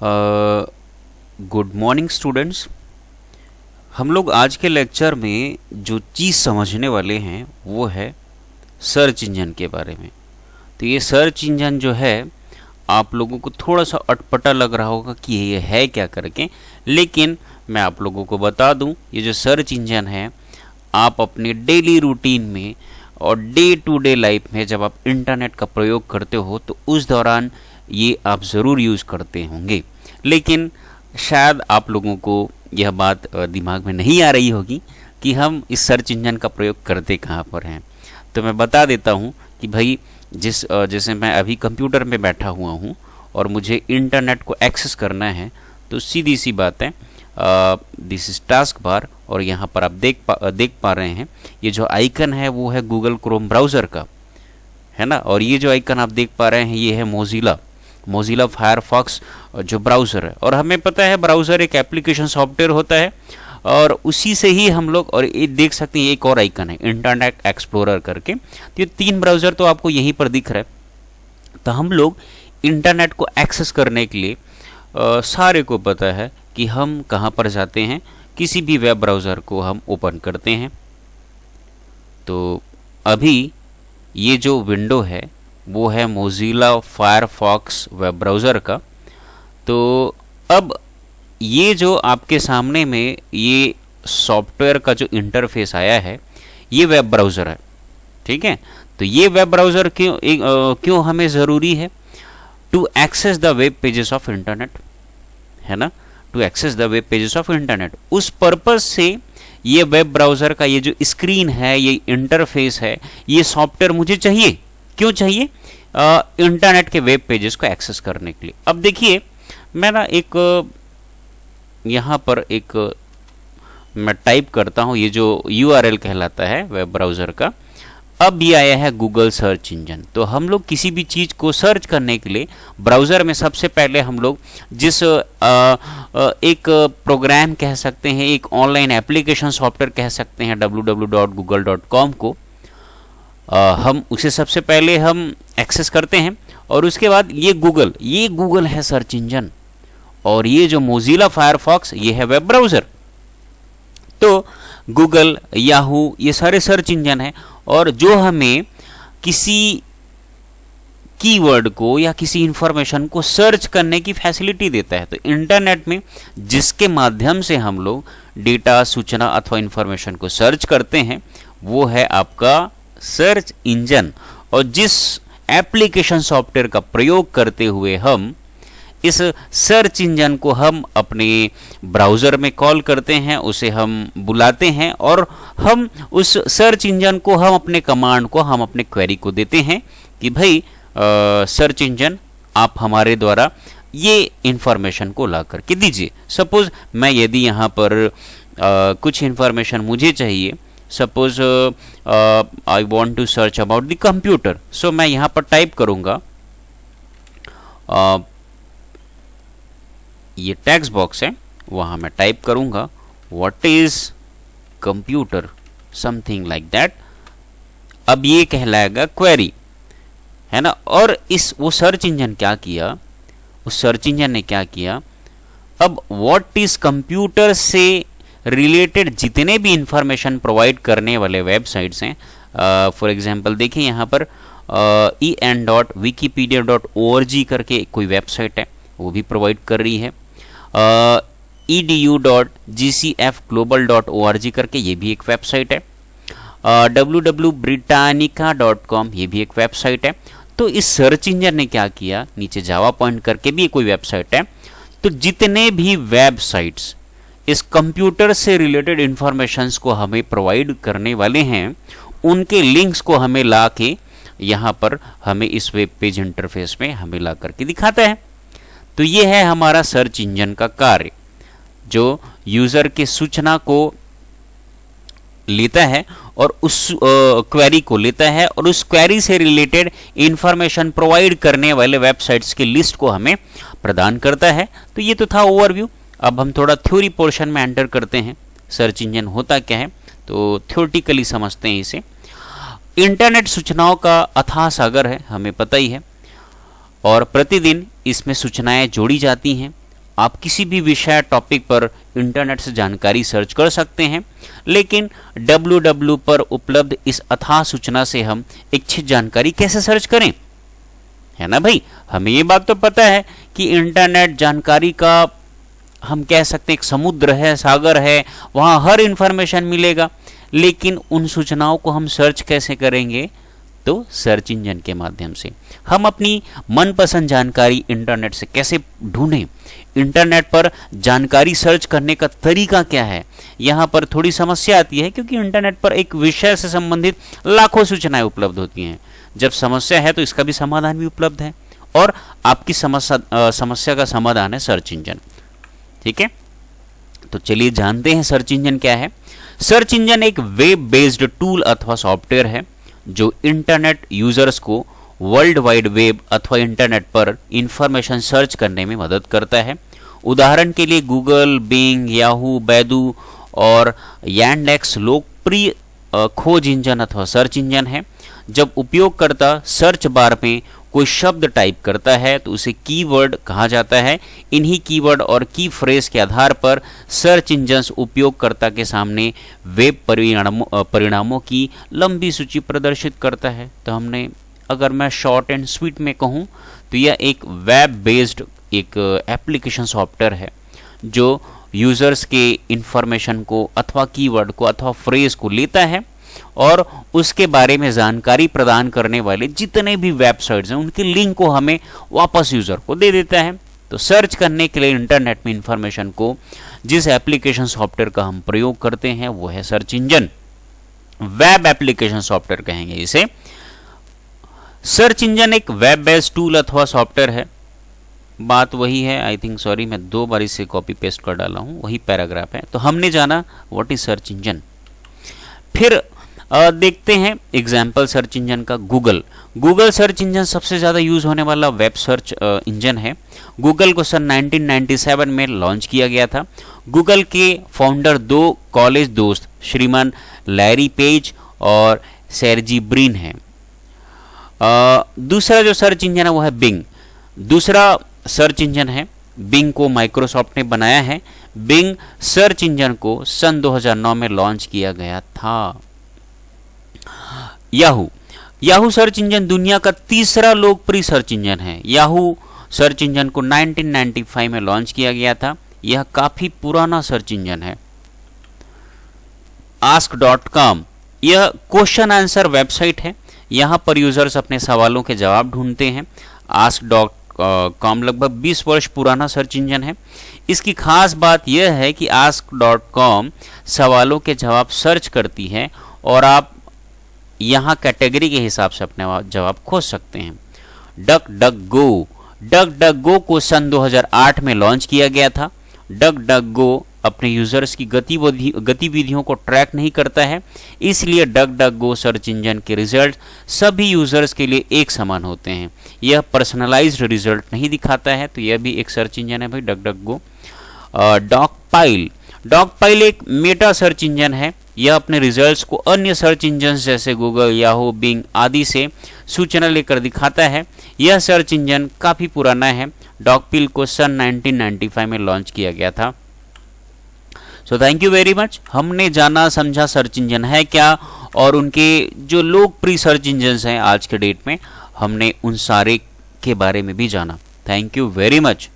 Good morning students. हम लोग आज के लेक्चर में जो चीज़ समझने वाले हैं वो है सर्च इंजन के बारे में। तो ये सर्च इंजन जो है आप लोगों को थोड़ा सा अटपटा लग रहा होगा कि ये है क्या करके, लेकिन मैं आप लोगों को बता दूं, ये जो सर्च इंजन है आप अपने डेली रूटीन में और डे टू डे लाइफ में जब आप इंटरनेट का प्रयोग करते हो तो उस दौरान ये आप ज़रूर यूज़ करते होंगे। लेकिन शायद आप लोगों को यह बात दिमाग में नहीं आ रही होगी कि हम इस सर्च इंजन का प्रयोग करते कहाँ पर हैं। तो मैं बता देता हूँ कि भाई जैसे मैं अभी कंप्यूटर में बैठा हुआ हूँ और मुझे इंटरनेट को एक्सेस करना है, तो सीधी सी बात है, दिस इज टास्क बार और यहाँ पर आप देख पा रहे हैं ये जो आइकन है वो है गूगल क्रोम ब्राउज़र का, है ना। और ये जो आइकन आप देख पा रहे हैं ये है मोज़िला फायरफॉक्स जो ब्राउज़र है। और हमें पता है ब्राउज़र एक एप्लीकेशन सॉफ्टवेयर होता है और उसी से ही हम लोग, और ये देख सकते हैं एक और आइकन है इंटरनेट एक्सप्लोरर करके। तो ये 3 ब्राउज़र तो आपको यहीं पर दिख रहा है। तो हम लोग इंटरनेट को एक्सेस करने के लिए सारे को पता है कि हम कहाँ पर जाते हैं, किसी भी वेब ब्राउज़र को हम ओपन करते हैं। तो अभी ये जो विंडो है वो है मोज़िला फायरफॉक्स वेब ब्राउज़र का। तो अब ये जो आपके सामने में ये सॉफ्टवेयर का जो इंटरफेस आया है ये वेब ब्राउज़र है, ठीक है। तो ये वेब ब्राउज़र क्यों हमें ज़रूरी है? To access the web pages of internet, है ना, to access the web pages of internet. उस पर्पज़ से ये वेब ब्राउज़र का ये जो स्क्रीन है, ये इंटरफेस है, ये सॉफ्टवेयर मुझे चाहिए। क्यों चाहिए? इंटरनेट के वेब पेजेस को एक्सेस करने के लिए। अब देखिए मैं ना यहाँ पर मैं टाइप करता हूँ, ये जो URL कहलाता है वेब ब्राउज़र का। अब ये आया है गूगल सर्च इंजन। तो हम लोग किसी भी चीज़ को सर्च करने के लिए ब्राउज़र में सबसे पहले हम लोग जिस एक प्रोग्राम कह सकते हैं, एक ऑनलाइन एप्लीकेशन सॉफ्टवेयर कह सकते हैं www.google.com को, हम उसे सबसे पहले हम एक्सेस करते हैं। और उसके बाद ये गूगल है सर्च इंजन, और ये जो मोज़िला फायरफॉक्स ये है वेब ब्राउज़र। तो गूगल, याहू ये सारे सर्च इंजन है, और जो हमें किसी कीवर्ड को या किसी इंफॉर्मेशन को सर्च करने की फैसिलिटी देता है। तो इंटरनेट में जिसके माध्यम से हम लोग डेटा, सूचना अथवा इंफॉर्मेशन को सर्च करते हैं वो है आपका सर्च इंजन। और जिस एप्लीकेशन सॉफ्टवेयर का प्रयोग करते हुए हम इस सर्च इंजन को हम अपने ब्राउज़र में कॉल करते हैं, उसे हम बुलाते हैं, और हम उस सर्च इंजन को हम अपने कमांड को, हम अपने क्वेरी को देते हैं कि भाई सर्च इंजन आप हमारे द्वारा ये इंफॉर्मेशन को ला करके दीजिए। सपोज़ मैं यदि यहाँ पर कुछ इंफॉर्मेशन मुझे चाहिए, suppose I want to search about the computer, so मैं यहाँ पर टाइप करूँगा, ये टेक्स्ट बॉक्स है, वहाँ मैं टाइप करूँगा what is computer, something like that. अब ये कहलाएगा क्वेरी, है ना। और वो सर्च इंजन क्या किया, उस सर्च इंजन ने क्या किया, अब व्हाट इज कंप्यूटर से रिलेटेड जितने भी इंफॉर्मेशन प्रोवाइड करने वाले वेबसाइट्स हैं, फॉर एग्जांपल देखिए यहाँ पर en.wikipedia.org करके कोई वेबसाइट है, वो भी प्रोवाइड कर रही है। edu.gcfglobal.org करके ये भी एक वेबसाइट है। www.britannica.com ये भी एक वेबसाइट है। तो इस सर्च इंजन ने क्या किया, नीचे जावा पॉइंट करके भी कोई वेबसाइट है। तो जितने भी वेबसाइट्स इस कंप्यूटर से रिलेटेड इंफॉर्मेशंस को हमें प्रोवाइड करने वाले हैं, उनके लिंक्स को हमें ला के यहाँ पर हमें इस वेब पेज इंटरफेस में हमें ला करके दिखाता है। तो ये है हमारा सर्च इंजन का कार्य, जो यूज़र के सूचना को लेता है और उस क्वेरी को लेता है और उस क्वेरी से रिलेटेड इंफॉर्मेशन प्रोवाइड करने वाले वेबसाइट्स की लिस्ट को हमें प्रदान करता है। तो ये तो था ओवरव्यू। अब हम थोड़ा थ्योरी पोर्शन में एंटर करते हैं, सर्च इंजन होता क्या है, तो थ्योरेटिकली समझते हैं इसे। इंटरनेट सूचनाओं का अथाह सागर है, हमें पता ही है, और प्रतिदिन इसमें सूचनाएं जोड़ी जाती हैं। आप किसी भी विषय टॉपिक पर इंटरनेट से जानकारी सर्च कर सकते हैं, लेकिन www पर उपलब्ध इस अथाह सूचना से हम इच्छित जानकारी कैसे सर्च करें, है ना भाई। हमें ये बात तो पता है कि इंटरनेट जानकारी का हम कह सकते हैं एक समुद्र है, सागर है, वहाँ हर इंफॉर्मेशन मिलेगा, लेकिन उन सूचनाओं को हम सर्च कैसे करेंगे, तो सर्च इंजन के माध्यम से। हम अपनी मनपसंद जानकारी इंटरनेट से कैसे ढूंढें, इंटरनेट पर जानकारी सर्च करने का तरीका क्या है, यहाँ पर थोड़ी समस्या आती है, क्योंकि इंटरनेट पर एक विषय से संबंधित लाखों सूचनाएं उपलब्ध होती हैं। जब समस्या है तो इसका भी समाधान भी उपलब्ध है, और आपकी समस्या का समाधान है सर्च इंजन। ठीक है, तो चलिए जानते हैं सर्च इंजन क्या है। सर्च इंजन एक वेब बेस्ड टूल अथवा सॉफ्टवेयर है जो इंटरनेट यूजर्स को वर्ल्ड वाइड वेब अथवा इंटरनेट पर इंफॉर्मेशन सर्च करने में मदद करता है। उदाहरण के लिए गूगल, बिंग, याहू, बैदू और यांडेक्स लोकप्रिय खोज इंजन अथवा सर्च इंजन है। जब उपयोगकर्ता सर्च बार में कोई शब्द टाइप करता है तो उसे कीवर्ड कहा जाता है। इन्हीं कीवर्ड और की फ्रेज के आधार पर सर्च इंजन उपयोगकर्ता के सामने वेब परिणामों की लंबी सूची प्रदर्शित करता है। तो हमने, अगर मैं शॉर्ट एंड स्वीट में कहूँ तो यह एक वेब बेस्ड एक एप्लीकेशन सॉफ्टवेयर है जो यूजर्स के इंफॉर्मेशन को अथवा कीवर्ड को अथवा फ्रेज को लेता है और उसके बारे में जानकारी प्रदान करने वाले जितने भी वेबसाइट्स हैं उनके लिंक को हमें वापस यूजर को दे देता है। तो सर्च करने के लिए इंटरनेट में इंफॉर्मेशन को जिस एप्लीकेशन सॉफ्टवेयर का हम प्रयोग करते हैं वो है search engine. Web application software कहेंगे इसे। सर्च इंजन एक वेब बेस्ड टूल अथवा सॉफ्टवेयर है। बात वही है, आई थिंक, सॉरी, मैं 2 बार इसे कॉपी पेस्ट कर डाला हूं, वही पैराग्राफ है। तो हमने जाना व्हाट इज सर्च इंजन। फिर देखते हैं एग्जाम्पल सर्च इंजन का। गूगल सर्च इंजन सबसे ज़्यादा यूज होने वाला वेब सर्च इंजन है। गूगल को सन 1997 में लॉन्च किया गया था। गूगल के फाउंडर 2 कॉलेज दोस्त श्रीमान लैरी पेज और सर्जी ब्रिन हैं। दूसरा जो सर्च इंजन है वो है बिंग। दूसरा सर्च इंजन है, बिंग को माइक्रोसॉफ्ट ने बनाया है। बिंग सर्च इंजन को सन 2009 में लॉन्च किया गया था। याहू सर्च इंजन दुनिया का तीसरा लोकप्रिय सर्च इंजन है। याहू सर्च इंजन को 1995 में लॉन्च किया गया था। यह काफी पुराना सर्च इंजन है। ask.com यह क्वेश्चन आंसर वेबसाइट है। यहाँ पर यूजर्स अपने सवालों के जवाब ढूंढते हैं। ask.com लगभग 20 वर्ष पुराना सर्च इंजन है। इसकी खास बात यह है कि ask.com सवालों के जवाब सर्च करती है और आप यहाँ कैटेगरी के हिसाब से अपने जवाब खोज सकते हैं। डक को सन 2008 में लॉन्च किया गया था। डक अपने यूजर्स की गतिविधियों को ट्रैक नहीं करता है, इसलिए डक सर्च इंजन के रिजल्ट सभी यूजर्स के लिए एक समान होते हैं। यह पर्सनलाइज्ड रिजल्ट नहीं दिखाता है, तो यह भी एक सर्च इंजन है भाई डक। डॉगपाइल एक मेटा सर्च इंजन है। यह अपने रिजल्ट्स को अन्य सर्च इंजन जैसे गूगल, याहू, बिंग आदि से सूचना लेकर दिखाता है। यह सर्च इंजन काफी पुराना है। डॉगपाइल को सन 1995 में लॉन्च किया गया था। So thank you very much. हमने जाना समझा सर्च इंजन है क्या और उनके जो लोकप्रिय सर्च इंजन हैं आज के डेट में, हमने उन सारे के बारे में भी जाना। Thank you very much.